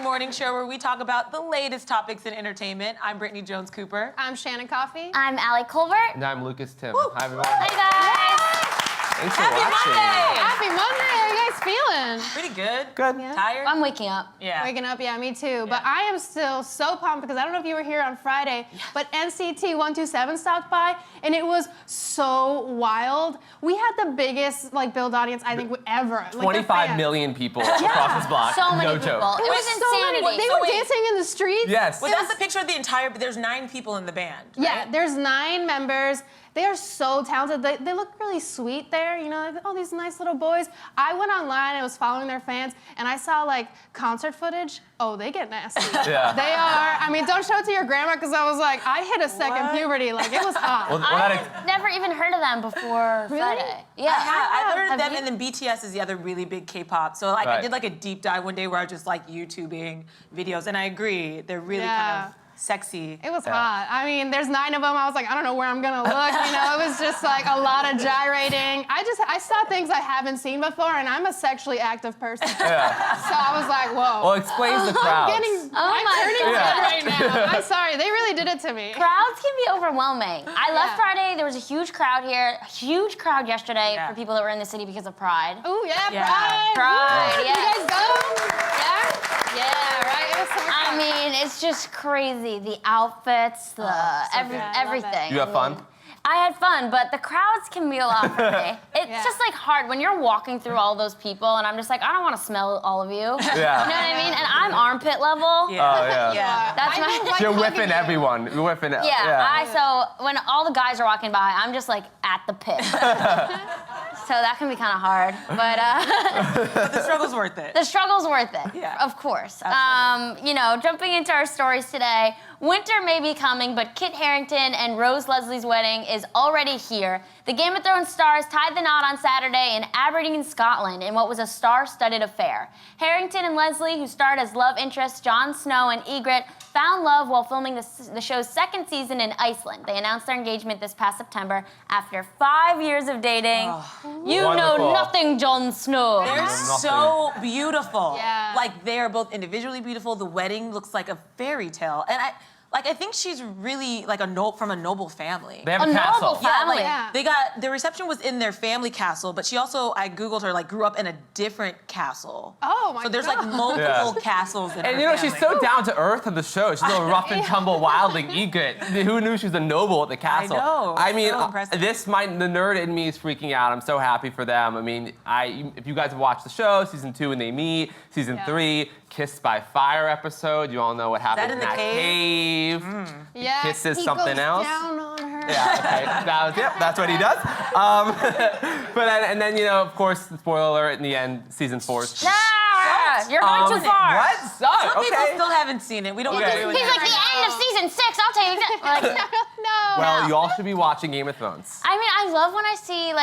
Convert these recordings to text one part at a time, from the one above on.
Morning show where we talk about the latest topics in entertainment. I'm Brittany Jones Cooper. I'm Shannon Coffey. I'm Allie Colbert. And I'm Lucas Tim. Woo. Hi, everyone. Hey, guys. Thanks for Happy watching. Monday. Happy Monday. How you guys feeling? Pretty good. Good. Yeah. Tired? I'm waking up. Yeah. Waking up, yeah, me too. But I am still so pumped because I don't know if you were here on Friday, but NCT 127 stopped by and it was so wild. We had the biggest build audience I think ever. 25 million people across this block. So many no people. joke. It was insanity. They were dancing in the streets. Yes. Well, that's the picture of the entire, but there's 9 people in the band. Right? Yeah, there's 9 members. They are so talented. They look really sweet there, you know, oh, these nice little boys. I went online and was following their fans, and I saw, concert footage. Oh, they get nasty. Yeah. They are, I mean, don't show it to your grandma, because I was like, I hit a second puberty. It was hot. Well, I've never even heard of them before Friday. Yeah. I've heard of them, you? and then BTS is the other really big K-pop. So, I did, a deep dive one day where I was just, YouTubing videos, and I agree. They're really kind of sexy. It was hot. I mean, there's 9 of them. I was like, I don't know where I'm gonna look. It was just a lot of gyrating. I saw things I haven't seen before, and I'm a sexually active person. Yeah. So I was like, whoa. Well, explains the crowd. I'm turning red right now. I'm sorry. They really did it to me. Crowds can be overwhelming. I left Friday. There was a huge crowd here. A huge crowd yesterday for people that were in the city because of Pride. Oh, yeah, Pride. Pride, You guys go? Yeah? Yeah, right? It was so fun. I mean, it's just crazy. The outfits, everything. You have fun? I had fun, but the crowds can be a lot for me. It's just hard when you're walking through all those people, and I'm just like, I don't want to smell all of you. Yeah. You know what I mean? And I'm armpit level. Yeah. Oh, yeah. That's my. You're whipping everyone. You're whipping it. Yeah. So when all the guys are walking by, I'm just at the pit. So that can be kind of hard, but the struggle's worth it. The struggle's worth it. Yeah. Of course. Jumping into our stories today, winter may be coming, but Kit Harington and Rose Leslie's wedding is already here. The Game of Thrones stars tied the knot on Saturday in Aberdeen, Scotland, in what was a star-studded affair. Harington and Leslie, who starred as love interests Jon Snow and Ygritte, found love while filming the show's 2nd season in Iceland. They announced their engagement this past September after 5 years of dating. You Wonderful. know nothing, Jon Snow. They're so beautiful. Yeah. They are both individually beautiful. The wedding looks like a fairy tale. And I think she's really from a noble family. They have a castle. noble family. They got, the reception was in their family castle, but she also, I Googled her, grew up in a different castle. Oh, my God. So there's multiple castles in her And she's family. so down to earth in the show. She's a little rough and tumble wildling Ygritte. Who knew she was a noble at the castle? I know. I mean, So impressive. the nerd in me is freaking out. I'm so happy for them. I mean, if you guys have watched the show, season 2 when they meet, season 3, Kissed by Fire episode. You all know what happened in in the that cave. Yeah, Kisses he something goes else. down on her. Yeah, okay. That's what he does. Then, of course, spoiler alert, in the end, season 4. You're going too far. What? Some people still haven't seen it. We don't want to ruin He's that like, the right end of season 6, I'll tell you exactly. No. Well, you all should be watching Game of Thrones. I mean, I love when I see,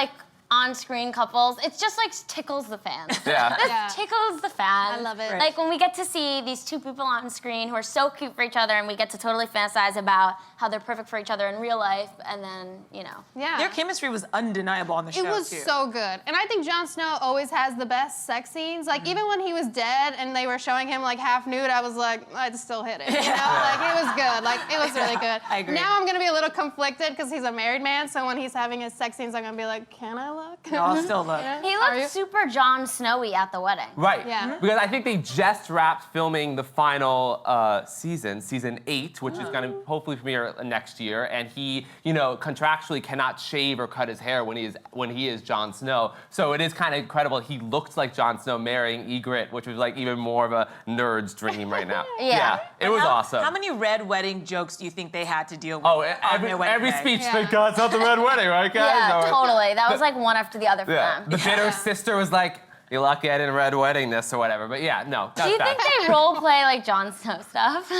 on-screen couples. It's just, tickles the fans. Yeah. This tickles the fans. I love it. Right. When we get to see these 2 people on screen who are so cute for each other, and we get to totally fantasize about how they're perfect for each other in real life, and then, Yeah. Their chemistry was undeniable on the show, It was too. so good. And I think Jon Snow always has the best sex scenes. Even when he was dead and they were showing him half nude, I was like, I'd still hit it. You know? It was good. It was really good. I agree. Now I'm gonna be a little conflicted because he's a married man, so when he's having his sex scenes, I'm gonna be like, can I look? No, I'll still look. He looked super Jon Snowy at the wedding. Right. Yeah. Because I think they just wrapped filming the final season 8, which is going to hopefully premiere next year. And he, contractually cannot shave or cut his hair when he is Jon Snow. So it is kind of incredible. He looked like Jon Snow marrying Ygritte, which was even more of a nerd's dream right now. Yeah. It was awesome. How many red wedding jokes do you think they had to deal with? Oh, on their wedding every day? speech, Yeah. thank God it's not the red wedding, right, guys? Yeah, Or- totally. That was one after the other for Yeah. them. The bitter sister was like, You're lucky I didn't red wedding this or whatever. But yeah, no. Do you think they role play like Jon Snow stuff?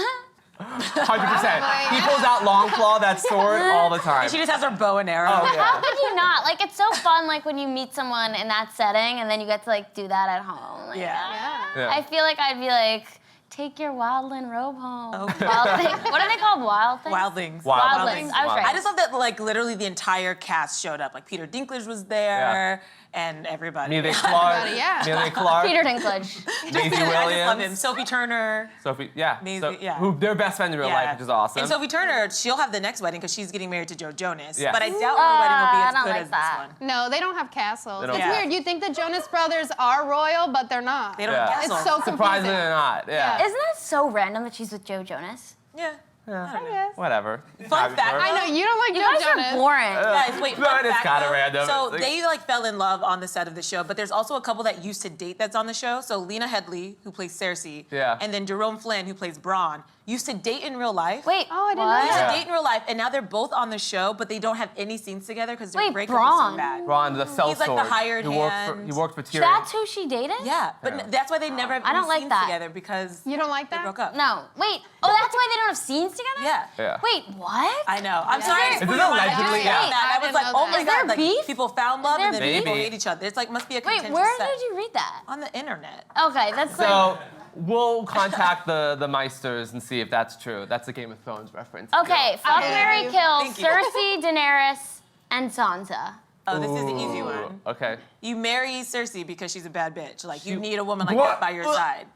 100%. He pulls out Longclaw, that sword, all the time. And she just has her bow and arrow. Oh, yeah. How could you not? Like, it's so fun, like, when you meet someone in that setting and then you get to, like, do that at home. Like, Yeah. I feel like I'd be like, take your wildling robe home. Okay. Wildling. What are they called? Wild things? Wildlings. Wildlings. I was right. I just love that, like, literally the entire cast showed up. Like, Peter Dinklage was there, and everybody. Amelia Clark. Yeah. Amelia Clark. Peter Dinklage. Maisie I just love him. Williams. Sophie Turner. Sophie, yeah. Maisie, yeah. Who they're best friends in real life, which is awesome. And Sophie Turner, she'll have the next wedding because she's getting married to Joe Jonas. Yeah. But I doubt her wedding will be I as don't good like as that. this one. No, they don't have castles. They don't It's have- weird. You think the Jonas Brothers are royal, but they're not. They don't Yeah. have It's castles. so confusing. Surprisingly not. Yeah. Isn't that so random that she's with Joe Jonas? Yeah. Yeah. I don't know. Yes. Whatever. Fun fact. I know, you don't like You Joe guys Jonas. are boring. Guys, wait, No, fun it is fact, kinda though. random. So It's like- they like fell in love on the set of the show, but there's also a couple that used to date that's on the show. So Lena Headey, who plays Cersei, Yeah. and then Jerome Flynn, who plays Bronn, used to date in real life. Wait, Oh, I didn't know what? Used that. to date in real life, and now they're both on the show, but they don't have any scenes together because their Wait, breakup was Bronn. so bad. Ron, the sellsword. He's like the hired he hand. worked for Tyrion. That's who she dated? Yeah, but Yeah. that's why they never have I any don't like scenes that. together because You don't like they that? broke up. No. Wait. Oh, that's why they don't have scenes together? Yeah. Yeah. Wait, what? I know. I'm sorry. I just Is put it it on my allegedly? head. Yeah. I I was didn't like, know oh that. my Is there god, like beef? people found love there and then beef? people Maybe. hate each other. It's like must be a Wait, contentious where set. did you read that? On the internet. Okay, that's like... So we'll contact the Meisters and see if that's true. That's a Game of Thrones reference. Okay, fuck, Okay. marry, kill, Thank you. Cersei, Daenerys, and Sansa. Oh, this is the easy Ooh, one. Okay. You marry Cersei because she's a bad bitch. Like you need a woman like What? that by your side.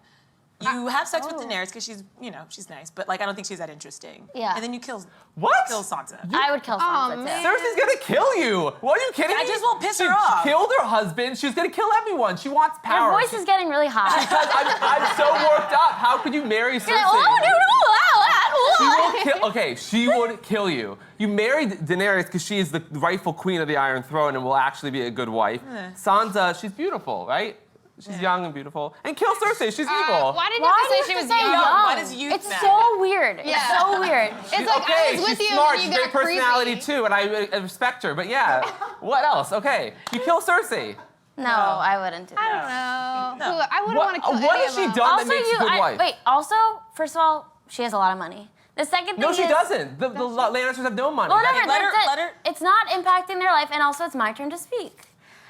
You have sex with Daenerys because she's, she's nice, but like I don't think she's that interesting. Yeah. And then you kill What? Sansa. I would kill Sansa, too. man. Cersei's gonna kill you. What are you kidding I me? just won't piss She her off. killed her husband. She's gonna kill everyone. She wants power. Your voice is getting really high. Because I'm so worked up. How could you marry Cersei? You're like, oh, no, She will kill. Okay, she would kill you. You married Daenerys because she is the rightful queen of the Iron Throne and will actually be a good wife. Sansa, she's beautiful, right? She's young and beautiful. And kill Cersei. She's evil. Why did you Why have to do you say she have was to say young? young? Why does youth It's matter? so weird. It's Yeah. so weird. It's like Okay, I was with she's you smart. and She's you great got personality creepy. too, and I respect her. But yeah, what else? Okay, you kill Cersei. No, I wouldn't do I that. don't know. I wouldn't want to kill What any has of she them. done Also, that makes a good wife? wait, also, first of all, she has a lot of money. The second thing No, she is... doesn't. The Lannisters have no money. Well, whatever, Let her- that's it. let her- It's not impacting their life, and also it's my turn to speak.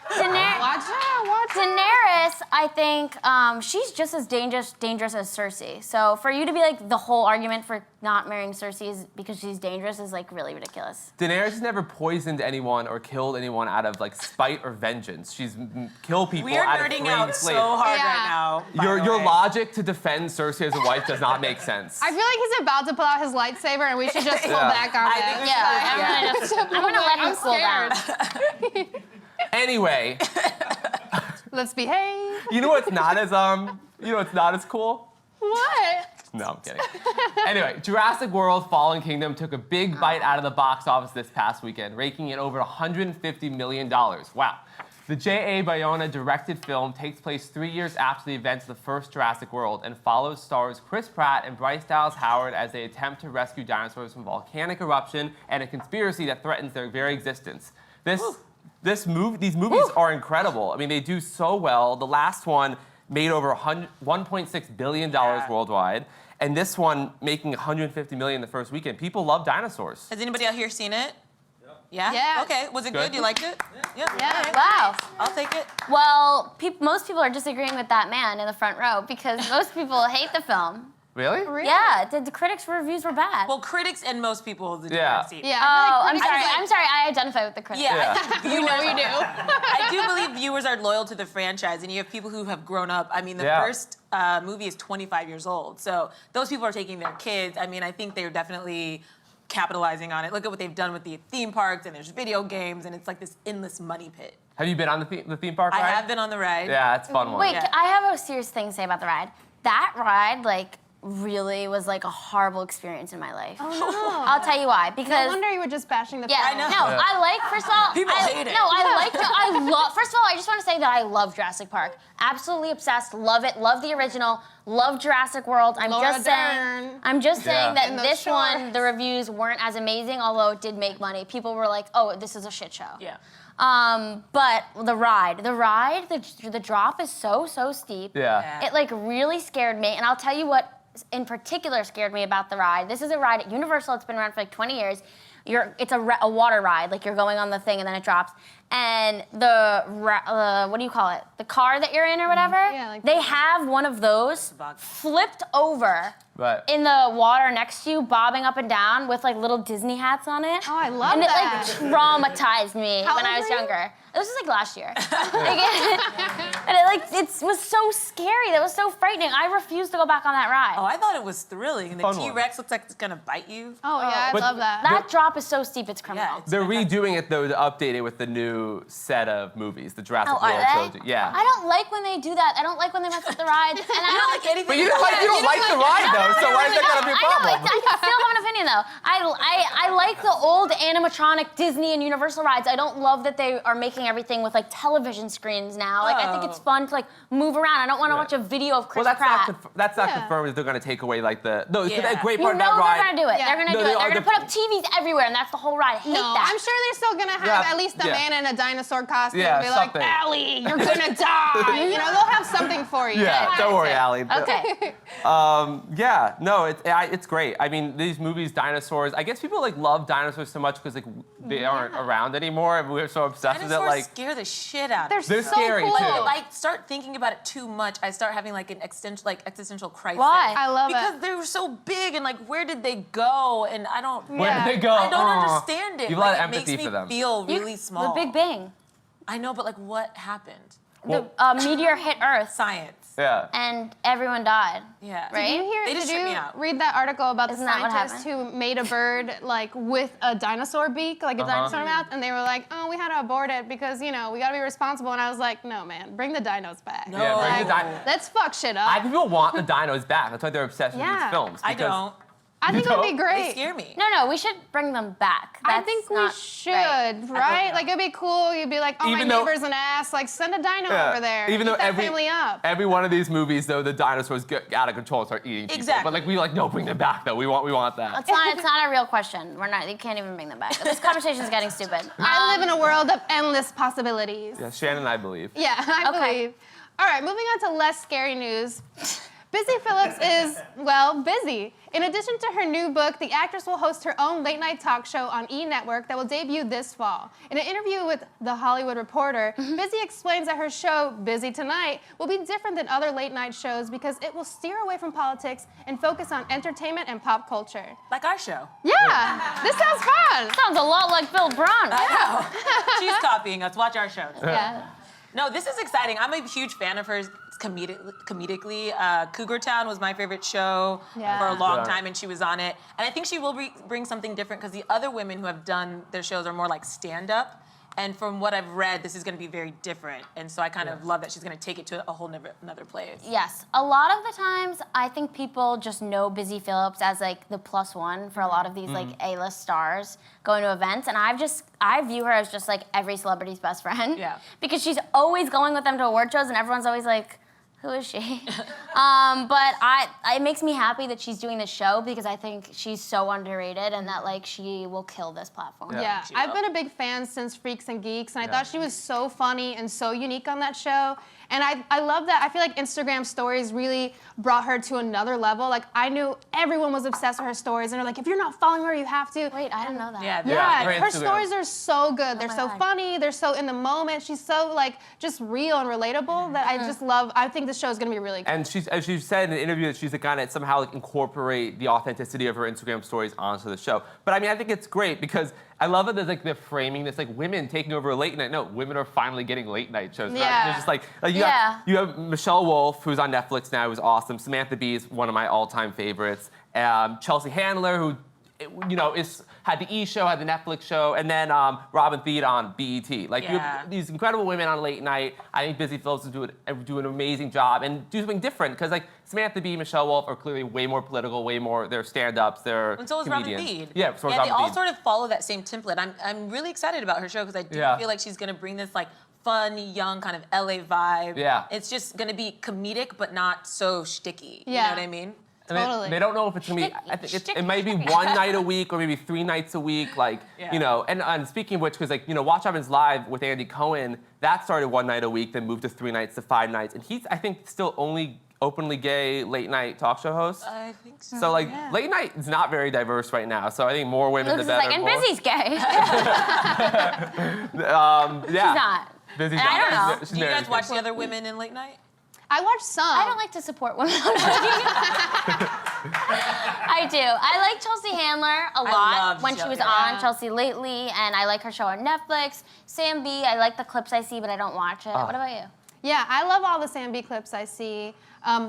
Watch out, watch out. Daenerys, I think she's just as dangerous as Cersei. So for you to be like the whole argument for not marrying Cersei is because she's dangerous is like really ridiculous. Daenerys has never poisoned anyone or killed anyone out of like spite or vengeance. She's killed people We are out of nerding greed out and so slave. hard Yeah. right now. by Your the way. logic to defend Cersei as a wife does not make sense. I feel like he's about to pull out his lightsaber and we should just pull Yeah. back our I heads. think we Yeah, I'm gonna let him I'm cool down. scared. Anyway, Let's behave. you know what's not as cool? What? No, I'm kidding. Anyway, Jurassic World Fallen Kingdom took a big bite out of the box office this past weekend, raking in over $150 million. Wow. The J.A. Bayona directed film takes place 3 years after the events of the first Jurassic World and follows stars Chris Pratt and Bryce Dallas Howard as they attempt to rescue dinosaurs from volcanic eruption and a conspiracy that threatens their very existence. These movies are incredible. I mean, they do so well. The last one made over $1.6 billion worldwide, and this one making $150 million the first weekend. People love dinosaurs. Has anybody out here seen it? Yeah. Yeah. Okay. Was it Good. good? You liked it? Yeah. Yeah. All right. Wow. I'll take it. Well, most people are disagreeing with that man in the front row because most people hate the film. Really? Really? Yeah, the critics' reviews were bad. Well, critics and most people that Yeah. have seen it. Yeah. Oh, I I'm feel like sorry. critics- I'm sorry. I identify with the critics. Yeah. Yeah. I think You know you do. I do believe viewers are loyal to the franchise, and you have people who have grown up. I mean, the Yeah. first movie is 25 years old, so those people are taking their kids. I mean, I think they're definitely capitalizing on it. Look at what they've done with the theme parks, and there's video games, and it's like this endless money pit. Have you been on the theme park ride? I have been on the ride. Yeah, it's a fun one. Wait, Yeah. I have a serious thing to say about the ride. That ride, like, really was like a horrible experience in my life. Oh, no. I'll tell you why. No Because wonder you were just bashing the yeah, I know. no, Yeah. I like. First of all, People hate it. No, I love. First of all, I just want to say that I love Jurassic Park. Absolutely obsessed. Love it. Love the original. Love Jurassic World. I'm Laura just saying. Dern. I'm just saying Yeah. that And those this one, shorts. the reviews weren't as amazing, although it did make money. People were like, "Oh, this is a shit show." Yeah. But the drop is so steep. Yeah. It like really scared me, and I'll tell you what in particular scared me about the ride. This is a ride at Universal. It's been around for like 20 years. It's a water ride, like you're going on the thing and then it drops. And what do you call it? The car that you're in or whatever? Yeah, like they have one of those flipped over Right. in the water next to you, bobbing up and down with like little Disney hats on it. Oh, I love and that. And it like traumatized me How when old I was were you? younger. It was just like last year. And it was so scary. That was so frightening. I refused to go back on that ride. Oh, I thought it was thrilling. And the Fun one. T-Rex looks like it's gonna bite you. Oh, yeah, I But love that. That drop is so steep, it's criminal. Yeah, it's They're redoing it though to update it with the new set of movies, the Jurassic Oh, are World they? trilogy. Yeah. I don't like when they do that. I don't like when they mess up the rides. And I don't like anything. But you don't like the ride though, so why is that gonna be a problem? I still have an opinion though. I like the old animatronic Disney and Universal rides. I don't love that they are making everything with like television screens now. Like I think it's fun to like move around. I don't want to watch a video of Chris Pratt. That's not Yeah. confirmed. That they're gonna take away like the a great You part of know that ride. they're gonna do it. Yeah. They're gonna No, do they it. They're are. gonna put up TVs everywhere, and that's the whole ride. I hate No, that. I'm sure they're still gonna have Yeah. at least a Yeah. man in a dinosaur costume. Yeah, be like, something. Allie, you're gonna die. You know, they'll have something for you. Yeah, don't worry, Allie. Okay. Yeah, no, it's great. I mean, these movies, dinosaurs. I guess people like love dinosaurs so much because like they aren't around anymore, and we're so obsessed with it. Dinosaurs Like, scare the shit out They're of me. They're so scary, cool. too. If I start thinking about it too much, I start having like an existential crisis. Why? I love because it. they were so big and like where did they go? And I don't. where Yeah. did they go? I don't Aw. understand it. You have a lot of Like, empathy it makes for them. me feel really small. The Big Bang. I know, but like what happened? The meteor hit Earth, Science. Yeah. and everyone died. Yeah. Right? They just Did tripped me you out. read that article about Isn't the that what scientists who made a bird like with a dinosaur beak, like a dinosaur mouth, and they were like, oh, we had to abort it because, you know, we gotta be responsible. And I was like, no, man, bring the dinos back. No. Yeah, bring the Like, Let's fuck shit up. I think people want the dinos back. That's why they're obsessed with Yeah. these films. I because- don't. I think it would be They great. scare me. No, we should bring them back. I That's think we not should, right. right? Like it'd be cool. You'd be like, oh, Even my though- neighbor's an ass. Like send a dino over there. Even Keep though that family up. every one of these movies, though, the dinosaurs get out of control and start eating people. Exactly. But like we like, no, bring them back though. We want that. It's not a real question. You can't even bring them back. This conversation is getting stupid. I live in a world of endless possibilities. Yeah, Shannon, I believe. Yeah, I Okay. believe. All right, moving on to less scary news. Busy Phillips is, well, busy. In addition to her new book, the actress will host her own late-night talk show on E! Network that will debut this fall. In an interview with The Hollywood Reporter, Busy explains that her show, Busy Tonight, will be different than other late-night shows because it will steer away from politics and focus on entertainment and pop culture. Like our show. Yeah, this sounds fun. Sounds a lot like Bill Brunch. I know. She's copying us. Watch our show. Yeah. No, this is exciting. I'm a huge fan of hers comedically. Cougar Town was my favorite show Yeah. for a long Yeah. time, and she was on it. And I think she will bring something different because the other women who have done their shows are more like stand-up. And from what I've read, this is going to be very different. And so I kind of love that she's going to take it to a whole another place. Yes, a lot of the times I think people just know Busy Phillips as like the plus one for a lot of these like A-list stars going to events, and I view her as just like every celebrity's best friend. Yeah. Because she's always going with them to award shows, and everyone's always like, who is she? But it makes me happy that she's doing this show because I think she's so underrated and that like she will kill this platform. Yeah, She I've will. been a big fan since Freaks and Geeks, and I thought she was so funny and so unique on that show. And I love that. I feel like Instagram stories really brought her to another level. Like, I knew everyone was obsessed with her stories, and they're like, if you're not following her, you have to. Wait, I didn't know that. Yeah. Yeah, her her Instagram. stories are so good. They're my so God. funny. They're so in the moment. She's so, like, just real and relatable that I just love. I think this show is going to be really good. And as she said in an interview, that she's the kind of somehow like incorporate the authenticity of her Instagram stories onto the show. But I mean, I think it's great because I love that there's like they're framing this like women taking over a late night. No, women are finally getting late night shows. Yeah. They're just like Yeah. you have Michelle Wolf, who's on Netflix now, who's awesome. Samantha Bee is one of my all-time favorites. Chelsea Handler, who had the E! show, had the Netflix show, and then Robin Thede on BET. Like you have these incredible women on late night. I think Busy Phillips is do an amazing job and do something different because like Samantha Bee, Michelle Wolf are clearly way more political, way more. They're stand-ups. They're And so is comedians. Robin Thede. Yeah, so is they Robin all Thede. sort of follow that same template. I'm really excited about her show because I do feel like she's going to bring this like fun, young kind of LA vibe. Yeah. It's just going to be comedic, but not so shticky. You Yeah. know what I mean? And Totally. they don't know if it's gonna be. I think it might be one night a week or maybe 3 nights a week. Like you know. And speaking of which, because like you know, Watch Happens Live with Andy Cohen, that started 1 night a week, then moved to 3 nights to 5 nights, and he's I think still only openly gay late night talk show host. I think so. So like late night is not very diverse right now. So I think more women the Looks better. like, and more. Busy's gay. Yeah. She's not. Busy's I don't not. know. She's Do you married. guys watch the other women in late night? I watched some. I don't like to support women. I do. I like Chelsea Handler a lot love when she was Chelsea. on Chelsea Lately, and I like her show on Netflix. Sam B, I like the clips I see, but I don't watch it. What about you? Yeah, I love all the Sam B clips I see.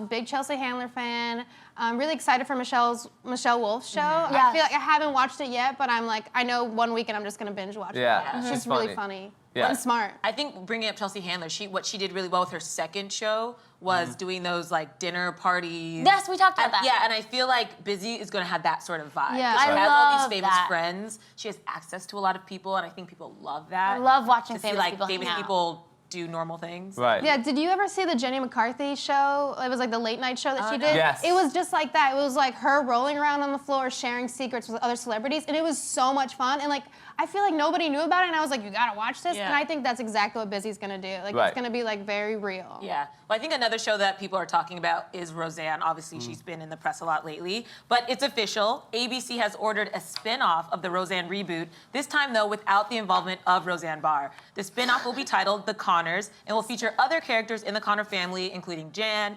Big Chelsea Handler fan. I'm really excited for Michelle Wolf's show. I feel like I haven't watched it yet, but I'm like, I know one weekend I'm just gonna binge watch it. Yeah, She's really funny. Yeah. And smart. I think bringing up Chelsea Handler, what she did really well with her second show was doing those like dinner parties. Yes, we talked about that. Yeah, and I feel like Busy is gonna have that sort of vibe. Yeah. 'Cause she I has all love these famous that. friends. She has access to a lot of people, and I think people love that. I love watching to see famous like people famous hang out. people do normal things. Right. Yeah, did you ever see the Jenny McCarthy show? It was like the late night show that she did. Yes. It was just like that. It was like her rolling around on the floor, sharing secrets with other celebrities, and it was so much fun. And like, I feel like nobody knew about it, and I was like, you gotta watch this. Yeah. And I think that's exactly what Busy's gonna do. Like, Right. it's gonna be like very real. Yeah. Well, I think another show that people are talking about is Roseanne. Obviously, she's been in the press a lot lately. But it's official. ABC has ordered a spin-off of the Roseanne reboot, this time, though, without the involvement of Roseanne Barr. The spin-off will be titled The Connors and will feature other characters in the Connor family, including Dan,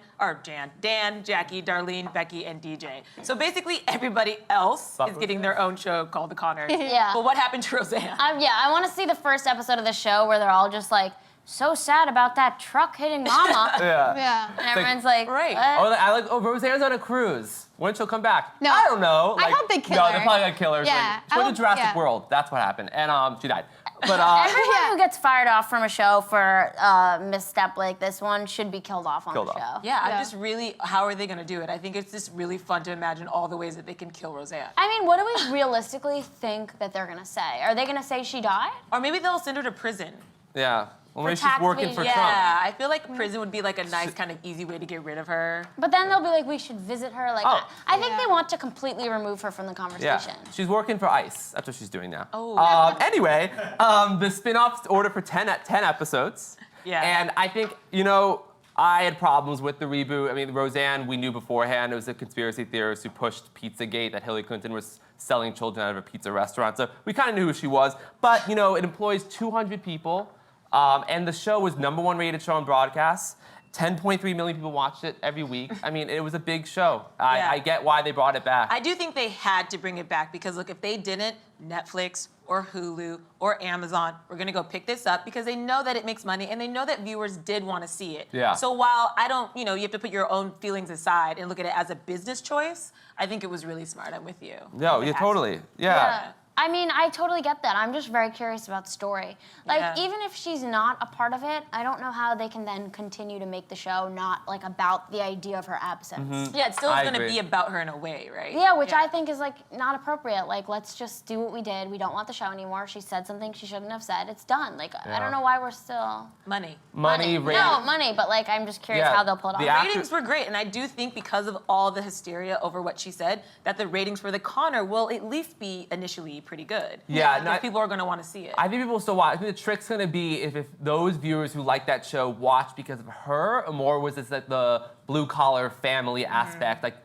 Jackie, Darlene, Becky, and DJ. So basically, everybody else is getting their own show called The Connors. Yeah. But what happened to Roseanne? I want to see the first episode of the show where they're all just like, so sad about that truck hitting mama. Yeah. Yeah. And everyone's like, Right. what? Roseanne's on a cruise. When she'll come back? No. I don't know. I hope they kill No, her. they're probably gonna kill her. Yeah, She went I to Jurassic hope- yeah. World. That's what happened. And she died. But Everyone Yeah. who gets fired off from a show for a misstep like this one should be killed off on Killed the off. show. Yeah, Yeah. I'm just really, how are they gonna do it? I think it's just really fun to imagine all the ways that they can kill Roseanne. I mean, what do we realistically think that they're gonna say? Are they gonna say she died? Or maybe they'll send her to prison. yeah. Well, maybe she's tax working evasion. for Yeah, Trump. I feel like prison would be like a nice kind of easy way to get rid of her. But then they'll be like, we should visit her. Like, Oh. I think Yeah. they want to completely remove her from the Yeah. conversation. She's working for ICE. That's what she's doing now. Oh. Anyway, the spin-off's ordered for 10 episodes. Yeah. And I think, you know, I had problems with the reboot. I mean, Roseanne, we knew beforehand it was a conspiracy theorist who pushed Pizzagate, that Hillary Clinton was selling children out of a pizza restaurant. So we kind of knew who she was. But, you know, it employs 200 people. And the show was #1 rated show on broadcast. 10.3 million people watched it every week. I mean, it was a big show. Yeah. I get why they brought it back. I do think they had to bring it back because, look, if they didn't, Netflix or Hulu or Amazon were gonna go pick this up because they know that it makes money and they know that viewers did wanna see it. Yeah. So while I don't, you know, you have to put your own feelings aside and look at it as a business choice, I think it was really smart. I'm with you. No, It yeah, has totally. to. Yeah. I mean, I totally get that. I'm just very curious about the story. Like, Yeah. even if she's not a part of it, I don't know how they can then continue to make the show not like about the idea of her absence. Yeah, it still I is gonna agree. be about her in a way, right? Yeah, which I think is like not appropriate. Like, let's just do what we did. We don't want the show anymore. She said something she shouldn't have said. It's done. Like, I Yeah. don't know why we're still Money. Money, rating. No, money. But like, I'm just curious Yeah, how they'll pull it the off. act- Ratings were great, and I do think because of all the hysteria over what she said, that the ratings for The Connor will at least be initially pretty good. Yeah, Because people are gonna want to see it. I think people will still watch. I think the trick's gonna be if those viewers who like that show watch because of her, or more was this like the blue collar family aspect. Like,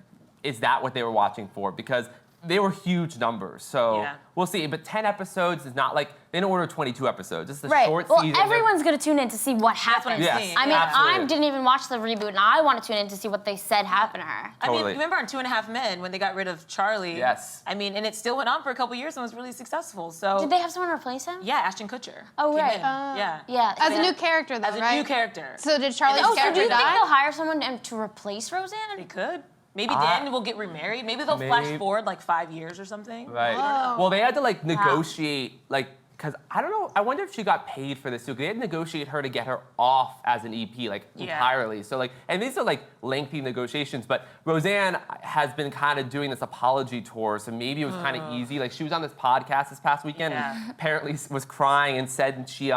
is that what they were watching for? Because they were huge numbers. So Yeah. we'll see. But 10 episodes is not like they didn't order 22 episodes. This is a Right. short Well, season. everyone's gonna tune in to see what what happened. I'm Yes. saying. I mean, Absolutely. I didn't even watch the reboot, and I want to tune in to see what they said happened to her. I mean, Totally. remember on 2.5 Men when they got rid of Charlie? Yes. I mean, and it still went on for a couple years and was really successful. So Did they have someone replace him? yeah, Ashton Kutcher. Oh, came right. in. Yeah. Yeah. As a yeah. new character, though, As a right? new character. So did Charlie's Oh, Oh, so do character you think die? they'll hire someone to replace They Roseanne? could. Maybe Dan will get remarried. Maybe they'll flash Maybe. forward like 5 years or something. Right. Whoa. Well, they had to like negotiate, like, because I don't know. I wonder if she got paid for this too. 'Cause they had to negotiate her to get her off as an EP, like Yeah. entirely. So like, and these are like lengthy negotiations. But Roseanne has been kind of doing this apology tour, so maybe it was kind of easy. Like she was on this podcast this past weekend, Yeah. and apparently was crying and said she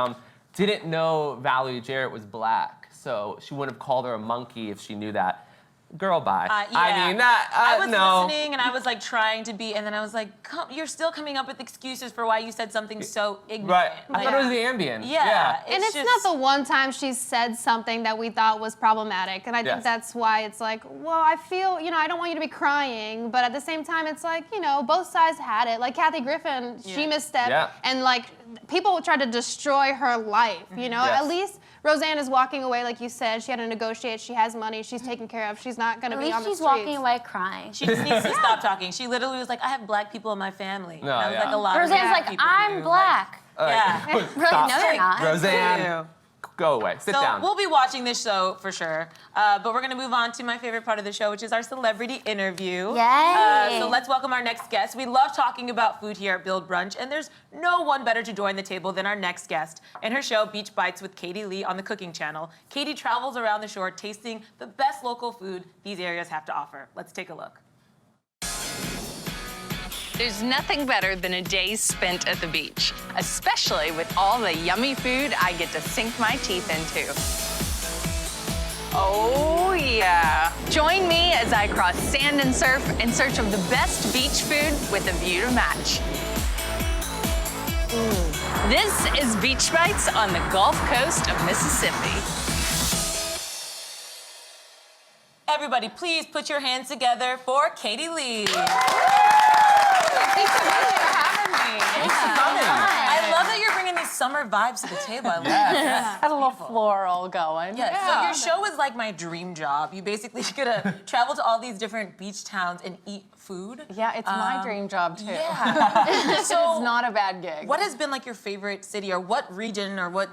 didn't know Valerie Jarrett was black, so she wouldn't have called her a monkey if she knew that. girl, bye. Yeah. I mean, that, I was no. listening and I was like trying to be, and then I was like, you're still coming up with excuses for why you said something so ignorant. Right. I Like, thought it was the ambient. yeah. And it's just, not the one time she said something that we thought was problematic. And I think Yes. that's why it's like, well, I feel, I don't want you to be crying. But at the same time, it's like, both sides had it. Like Kathy Griffin, she misstepped. Yeah. And like, people tried to destroy her life, Yes. At least Roseanne is walking away, like you said. She had to negotiate. She has money. She's taken care of. She's not going to At be on least the she's streets. walking away crying. She just needs to stop talking. She literally was like, I have black people in my family. No, that was yeah. like a lot Roseanne's of like, people I'm do, black. Yeah. Really? Stop. No, you're not. Roseanne, go away. Sit So down. we'll be watching this show for sure. But we're going to move on to my favorite part of the show, which is our celebrity interview. Yay. So let's welcome our next guest. We love talking about food here at Build Brunch, and there's no one better to join the table than our next guest. In her show, Beach Bites with Katie Lee on the Cooking Channel, Katie travels around the shore tasting the best local food these areas have to offer. Let's take a look. There's nothing better than a day spent at the beach, especially with all the yummy food I get to sink my teeth into. Oh, yeah. Join me as I cross sand and surf in search of the best beach food with a view to match. This is Beach Bites on the Gulf Coast of Mississippi. Everybody, please put your hands together for Katie Lee. Thanks so much for having me. I love that you're bringing these summer vibes to the table. I love that. Had a little floral going. Yeah, so your show is like my dream job. You basically get to travel to all these different beach towns and eat food. Yeah, it's my dream job too. Yeah. So It's not a bad gig. what has been like your favorite city, or what region, or what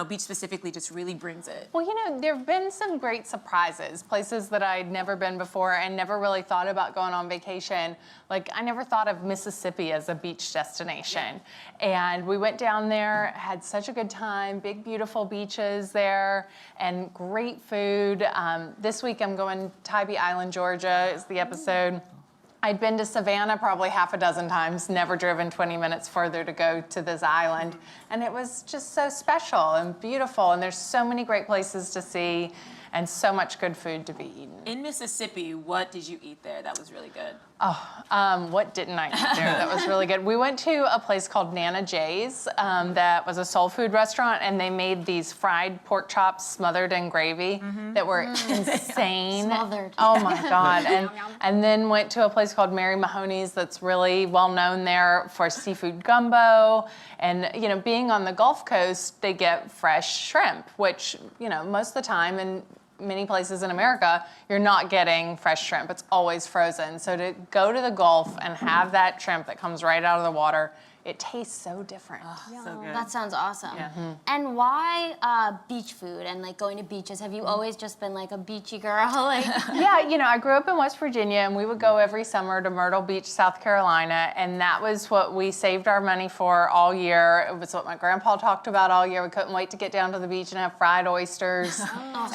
beach specifically just really brings it? Well, there have been some great surprises, places that I'd never been before and never really thought about going on vacation. Like, I never thought of Mississippi as a beach destination. And we went down there, had such a good time, big, beautiful beaches there, and great food. This week I'm going to Tybee Island, Georgia, is the episode. I'd been to Savannah probably half a dozen times, never driven 20 minutes further to go to this island. And it was just so special and beautiful, and there's so many great places to see and so much good food to be eaten. In Mississippi, what did you eat there that was really good? What didn't I eat there that was really good? We went to a place called Nana Jay's that was a soul food restaurant, and they made these fried pork chops smothered in gravy that were insane. Smothered. Oh my God. And then went to a place called Mary Mahoney's that's really well known there for seafood gumbo. And, being on the Gulf Coast, they get fresh shrimp, which, most of the time in many places in America, you're not getting fresh shrimp. It's always frozen. So to go to the Gulf and have that shrimp that comes right out of the water, it tastes so different. So good. That sounds awesome. Yeah. And why beach food and like going to beaches? Have you always just been like a beachy girl? Like, Yeah, I grew up in West Virginia, and we would go every summer to Myrtle Beach, South Carolina, and that was what we saved our money for all year. It was what my grandpa talked about all year. We couldn't wait to get down to the beach and have fried oysters.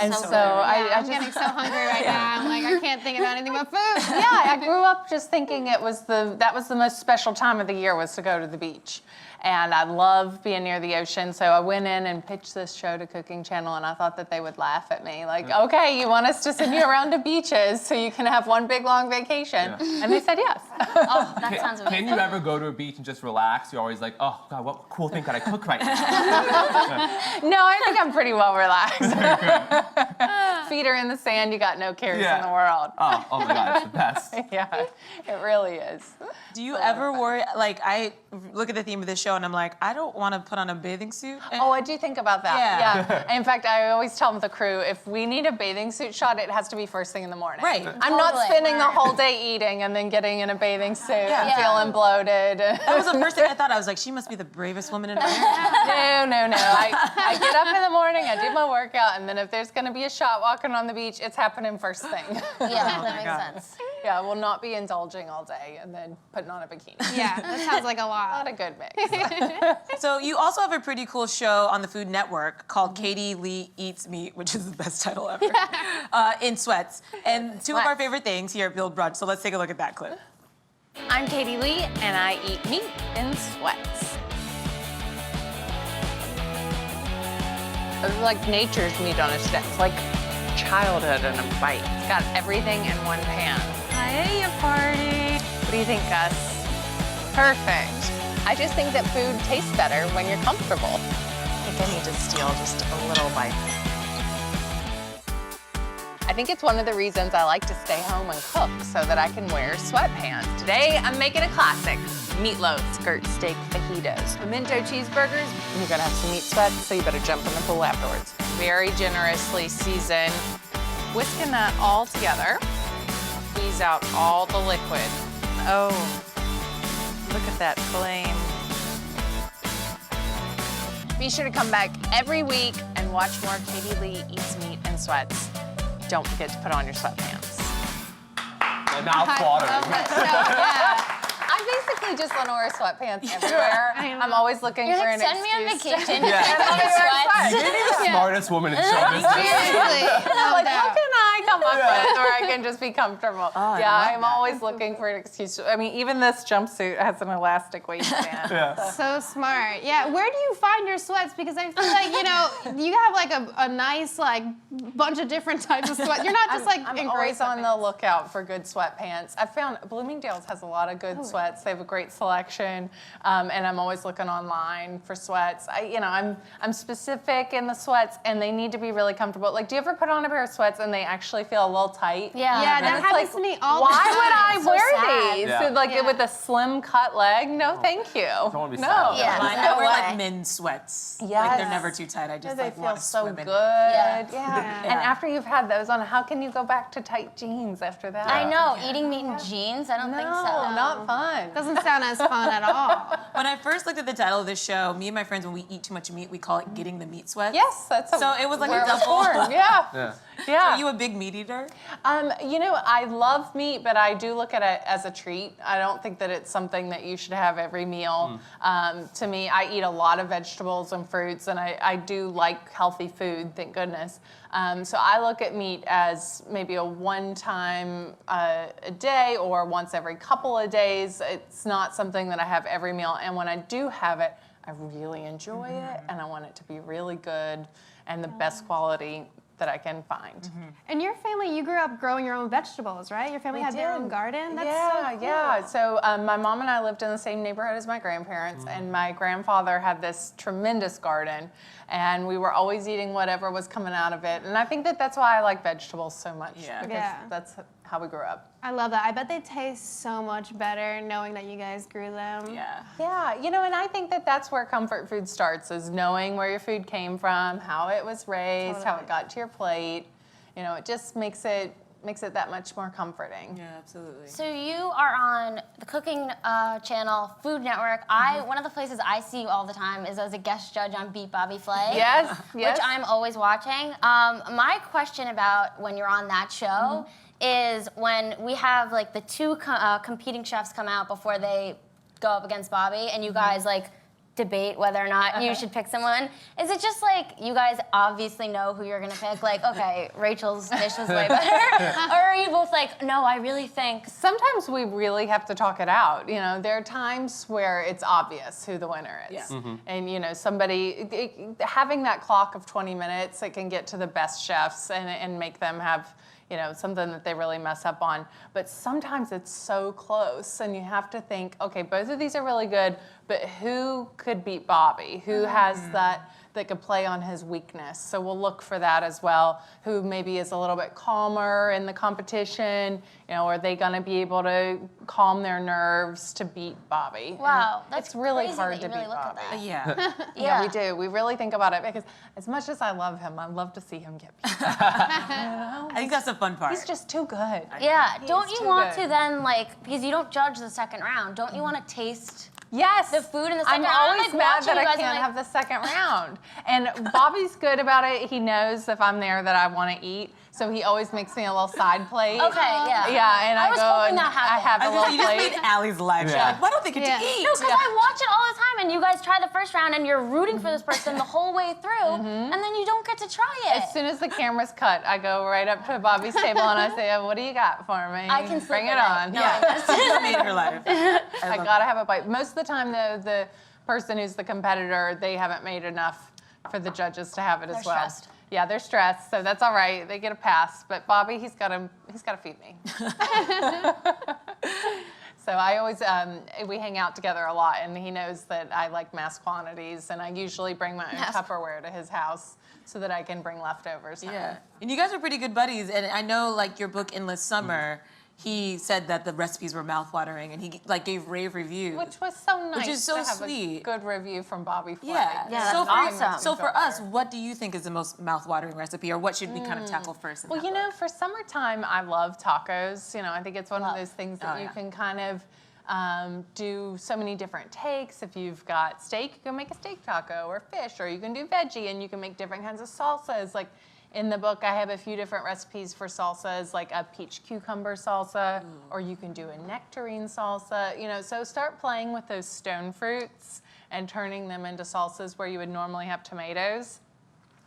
And so so good. I I'm just getting so hungry right now. I'm like, I can't think about anything but food. yeah, I grew up just thinking that was the most special time of the year was to go to the beach. And I love being near the ocean, so I went in and pitched this show to Cooking Channel, and I thought that they would laugh at me. Like, okay, you want us to send you around to beaches so you can have one big, long vacation? Yeah. And they said yes. oh, that sounds amazing. Can you ever go to a beach and just relax? You're always like, oh God, what cool thing could I cook right now? No, I think I'm pretty well relaxed. Feet are in the sand, you got no cares in the world. Oh my God, it's the best. Yeah, it really is. Do you ever worry, like, I look at the theme of this show and I'm like, I don't want to put on a bathing suit. Oh, I do think about that. Yeah. In fact, I always tell the crew, if we need a bathing suit shot, it has to be first thing in the morning. Right. I'm not Totally. spending the whole day eating and then getting in a bathing suit and Yeah. feeling bloated. That was the first thing I thought. I was like, she must be the bravest woman in America. No. I get up in the morning, I do my workout, and then if there's going to be a shot walking on the beach, it's happening first thing. Yeah, that makes sense. Yeah, we'll not be indulging all day and then putting on a bikini. Yeah, that sounds like a lot. Not a good mix. So you also have a pretty cool show on the Food Network called Katie Lee Eats Meat, which is the best title ever, in sweats. And two of our favorite things here at Build Brunch. So let's take a look at that clip. I'm Katie Lee, and I eat meat in sweats. It's like nature's meat on a stick. It's like childhood in a bite. It's got everything in one pan. Hey, party. What do you think, Gus? Perfect. I just think that food tastes better when you're comfortable. I think I need to steal just a little bite. I think it's one of the reasons I like to stay home and cook so that I can wear sweatpants. Today, I'm making a classic. Meatloaf, skirt steak fajitas, pimento cheeseburgers. You're gonna have some meat sweats, so you better jump in the pool afterwards. Very generously seasoned. Whisking that all together. Squeeze out all the liquid. Oh, look at that flame. Be sure to come back every week and watch more Katie Lee Eats Meat and Sweats. Don't forget to put on your sweatpants. My mouth's watering. I basically just want to wear sweatpants everywhere. I'm always looking You're for like, an send me on excuse. vacation. Yeah. Sweats. You're the smartest woman in show business. Seriously. No Like, doubt. how can I come up with where I can just be comfortable? I'm always looking for an excuse. I mean, even this jumpsuit has an elastic waistband. So smart. Yeah, where do you find your sweats? Because I feel like, you have like a nice like bunch of different types of sweats. You're not just like I'm in gray always on the sweatpants. lookout for good sweatpants. I found Bloomingdale's has a lot of good sweats. They have a great selection, and I'm always looking online for sweats. I'm specific in the sweats, and they need to be really comfortable. Like, do you ever put on a pair of sweats and they actually feel a little tight? Yeah. Yeah, And that it's happens to me all the why time. would I So wear sad. these? Yeah. So, like Yeah. with a slim cut leg? No, thank you. Don't wanna be no. sad. Yeah. I wear way. like men's sweats. Like Yes. they're never too tight. I just They like feel want to so swim good. in it. Yeah. And after you've had those on, how can you go back to tight jeans after that? I know, eating meat in jeans, I don't think so. No, not fun. Doesn't sound as fun at all. When I first looked at the title of this show, me and my friends, when we eat too much meat, we call it getting the meat sweats. Yes, that's So it was like where a it was double. born. Yeah. Yeah. Yeah. Are you a big meat eater? I love meat, but I do look at it as a treat. I don't think that it's something that you should have every meal. To me, I eat a lot of vegetables and fruits, and I do like healthy food, thank goodness. So I look at meat as maybe a one time a day or once every couple of days. It's not something that I have every meal, and when I do have it, I really enjoy it, and I want it to be really good and the best quality that I can find. And your family, you grew up growing your own vegetables, right? Your family had their own garden? That's so cool. Yeah. So my mom and I lived in the same neighborhood as my grandparents, and my grandfather had this tremendous garden, and we were always eating whatever was coming out of it. And I think that that's why I like vegetables so much, Yeah. because Yeah. that's how we grew up. I love that. I bet they taste so much better knowing that you guys grew them. Yeah. Yeah, and I think that that's where comfort food starts, is knowing where your food came from, how it was raised, how it got to your plate. It just makes it that much more comforting. Yeah, absolutely. So you are on the cooking channel, Food Network. One of the places I see you all the time is as a guest judge on Beat Bobby Flay. Yes. Which I'm always watching. My question about when you're on that show is when we have like the two competing chefs come out before they go up against Bobby, and you guys like debate whether or not you should pick someone. Is it just like you guys obviously know who you're gonna pick? Like, okay, Rachel's dish was way better, or are you both like, no, I really think. Sometimes we really have to talk it out. There are times where it's obvious who the winner is. Yeah. And having that clock of 20 minutes, it can get to the best chefs and make them have something that they really mess up on. But sometimes it's so close, and you have to think, okay, both of these are really good, but who could beat Bobby? Who has that could play on his weakness? So we'll look for that as well. Who maybe is a little bit calmer in the competition? Are they going to be able to calm their nerves to beat Bobby? Wow, And that's it's really crazy hard that to you really beat look at Bobby. that. Yeah. Yeah, we do. We really think about it, because as much as I love him, I love to see him get beat. I think that's the fun part. He's just too good. Yeah, don't is you too want good. to then because you don't judge the second round, don't you want to taste Yes. the food in the second I'm round? always like mad watching that you I guys, can't I'm have the second round. And Bobby's good about it. He knows if I'm there that I want to eat. So he always makes me a little side plate. Okay, yeah. Yeah, and I was go hoping and that happened. I have a You little just plate. made Allie's life. She's Yeah. like, why don't they get Yeah. to eat? No, because I watch it all the time, and you guys try the first round, and you're rooting for this person the whole way through, and then you don't get to try it. As soon as the camera's cut, I go right up to Bobby's table and I say, what do you got for me? I can sleep Bring it at on. night. Yeah. You just made her life. I gotta have a bite. Most of the time, though, the person who's the competitor, they haven't made enough for the judges to have it as They're well. stressed. Yeah, they're stressed, so that's all right. They get a pass. But Bobby, he's got to feed me. So I always, we hang out together a lot, and he knows that I like mass quantities, and I usually bring my own Tupperware to his house so that I can bring leftovers home. Yeah. And you guys are pretty good buddies, and I know, like, your book, Endless Summer, he said that the recipes were mouthwatering, and he, like, gave rave reviews. Which was so nice. Which is so to have sweet. A good review from Bobby Flay. Yeah. Yeah, so that's awesome. So for us, what do you think is the most mouthwatering recipe, or what should we kind of tackle first? Well, you know, for summertime, I love tacos. You know, I think it's one of those things that you can kind of do so many different takes. If you've got steak, you can make a steak taco, or fish, or you can do veggie, and you can make different kinds of salsas. Like in the book, I have a few different recipes for salsas, like a peach cucumber salsa, or you can do a nectarine salsa. You know, so start playing with those stone fruits and turning them into salsas where you would normally have tomatoes.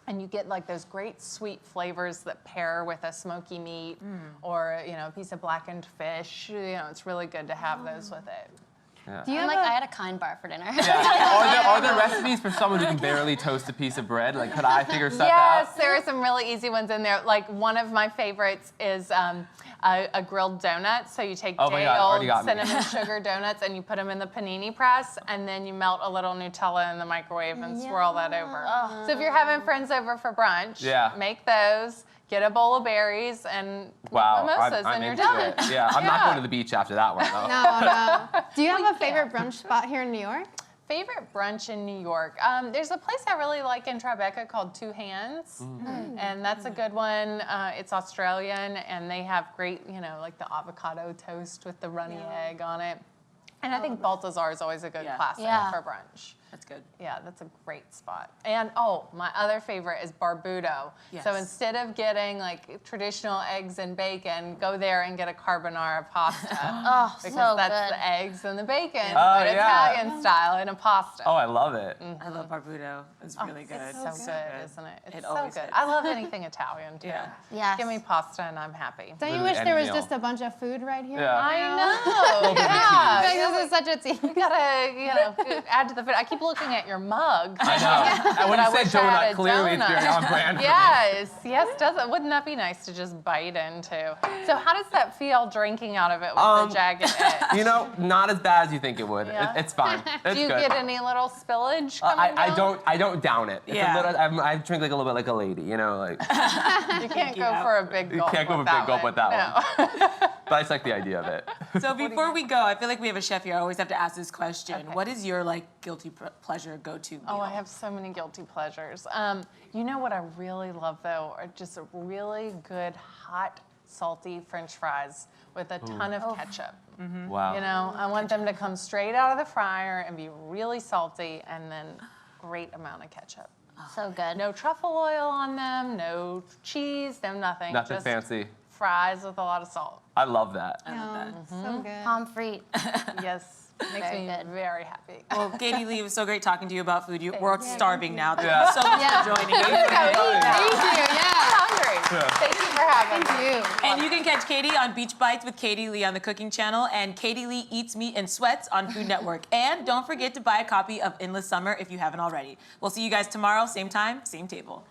And you get like those great sweet flavors that pair with a smoky meat or, you know, a piece of blackened fish. You know, it's really good to have those with it. Yeah. Do you I'm have like, a- I had a kind bar for dinner. Are there recipes for someone who can barely toast a piece of bread? Like, could I figure stuff Yes, out? there are some really easy ones in there. Like one of my favorites is a grilled donut. So you take Oh my day God, already old got me. cinnamon sugar donuts and you put them in the panini press, and then you melt a little Nutella in the microwave and swirl that over. So if you're having friends over for brunch, make those. Get a bowl of berries and Wow, mimosas, I'm and you're into done. it. Yeah, I'm not going to the beach after that one, though. No. Do you have a favorite brunch spot here in New York? Favorite brunch in New York? There's a place I really like in Tribeca called Two Hands, and that's a good one. It's Australian, and they have great, you know, like the avocado toast with the runny egg on it. And I think Baltazar is always a good classic for brunch. That's good. Yeah, that's a great spot. And my other favorite is Barbuto. Yes. So instead of getting like traditional eggs and bacon, go there and get a carbonara pasta. Because so that's good. the eggs and the bacon, Oh, but yeah. Italian style in a pasta. Oh, I love it. I love Barbuto. It's really good. It's so good, isn't it? It's It so always good. is. I love anything Italian too. Yeah. Yes. Give me pasta and I'm happy. Don't you Literally wish there any was meal. just a bunch of food right here? Yeah. I know. Little bit of yeah. Like, You this is such a team. gotta, you know, add to the food. I keep looking at your mug. I know. And when I you wish said I had donut, a clearly it's very donut. on brand for me. Yes, doesn't. Wouldn't that be nice to just bite into? So how does that feel drinking out of it with the jagged edge? You know, not as bad as you think it would. Yeah. It's fine. It's Do you good. get any little spillage coming down? I don't down it. It's Yeah. a little, I drink like a little bit like a lady, you know, like. You can't go for a big gulp. You can't go for a with big gulp with that one. But I just like the idea of it. So before we go, I feel like we have a chef here. I always have to ask this question. Okay. What is your like guilty pleasure go-to meal? Oh, I have so many guilty pleasures. You know what I really love though, are just a really good hot, salty French fries with a ton of ketchup. Wow. You know, I want them to come straight out of the fryer and be really salty, and then great amount of ketchup. So good. No truffle oil on them, no cheese, no nothing. Nothing just fancy. Fries with a lot of salt. I love that. So good. Pommes frites. Yes, makes Very me good. very happy. Well, Katie Lee, it was so great talking to you about food. We're starving now. Thank Yeah. you so much for joining us. Thank you. Yeah. I'm hungry. Thank you for having me. Thank you. And you can catch Katie on Beach Bites with Katie Lee on the Cooking Channel, and Katie Lee Eats Meat and Sweats on Food Network. And don't forget to buy a copy of Endless Summer if you haven't already. We'll see you guys tomorrow, same time, same table.